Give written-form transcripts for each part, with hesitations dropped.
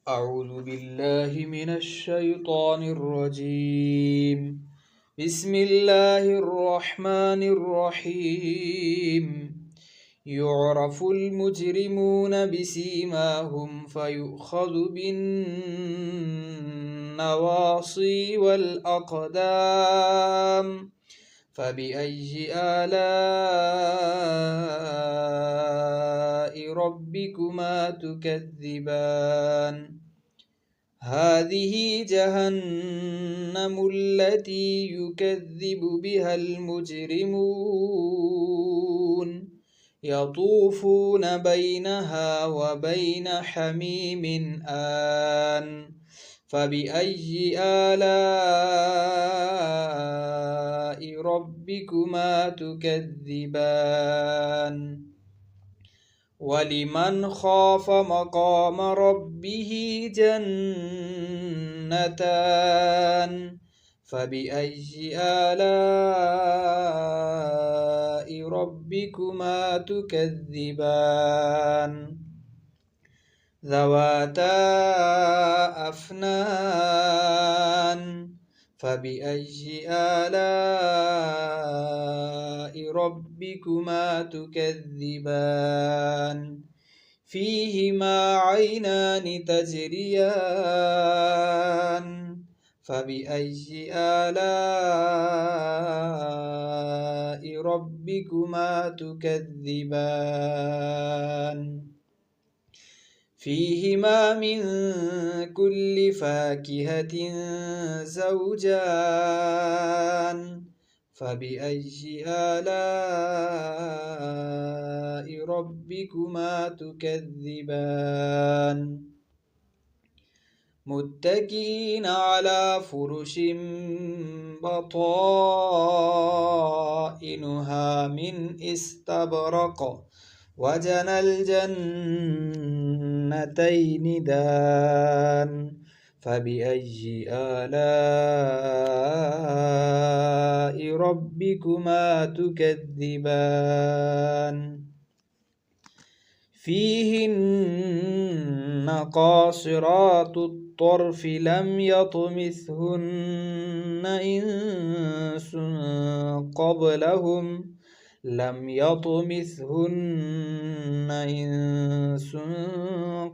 أعوذ بالله من الشيطان الرجيم. بسم الله الرحمن الرحيم. يعرف المجرمون بسيماهم فيؤخذ بالنواصي والأقدام. فبأي آلاء ربكما تكذبان؟ هذه جهنم التي يكذب بها المجرمون، يطوفون بينها وبين حميم آن. فبأي آلاء ربكما تكذبان؟ ولمن خاف مقام ربه جنتان. فبأي آلاء ربكما تكذبان؟ ذواتا أفنان. فبأي آلاء ربكما تكذبان؟ فيهما عينان تجريان. فبأي آلاء ربكما تكذبان؟ فيهما من كل فاكهة زوجان. فبأي آلاء ربكما تكذبان؟ متكئين على فرش بطائنها من استبرق، وجنى الجنتين دان. فبأي آلاء ربكما تكذبان؟ فيهن قاصرات الطرف لم يطمثهن إنس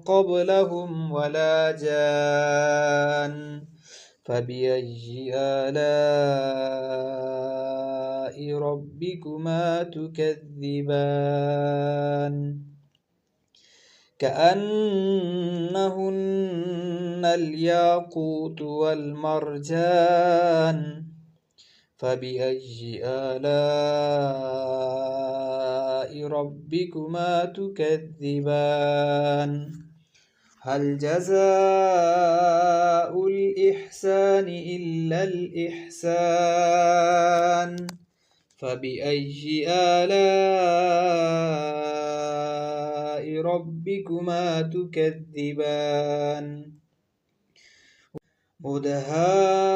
قبلهم ولا جان. فبأي آلاء ربكما تكذبان؟ كأنهن الياقوت والمرجان. فبأي آلاء ربكما تكذبان؟ هل جزاء الإحسان إلا الإحسان؟ فبأي آلاء ربكما تكذبان؟ مدهامتان.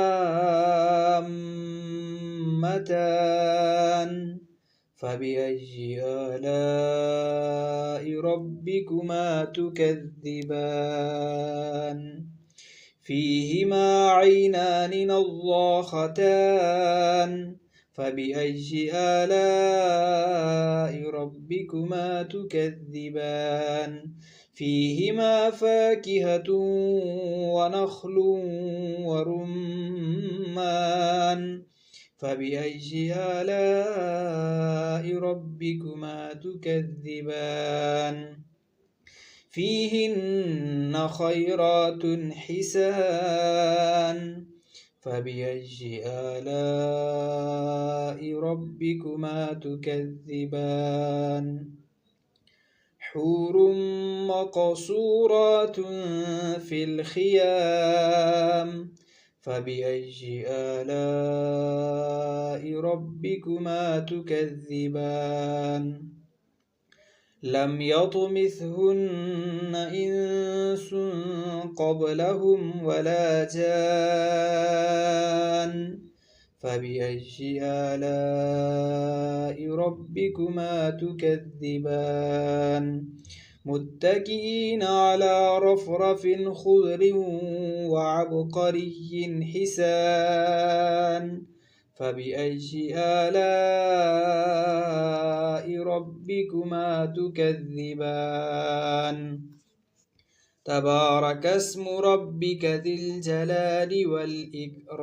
فبأي آلاء ربكما تكذبان؟ فيهما عينان نضاختان. فبأي آلاء ربكما تكذبان؟ فيهما فاكهة ونخل ورمان. فبأي آلاء ربكما تكذبان؟ فيهن خيرات حسان. فبأي آلاء ربكما تكذبان؟ حور مقصورات في الخيام. فبأي آلاء ربكما تكذبان؟ لم يطمثهن إنس قبلهم ولا جان. فبأي آلاء ربكما تكذبان؟ متكئين على رفرف خضر وعبقري حسان فبأي آلاء ربكما تكذبان تبارك اسم ربك ذي الجلال والإكرام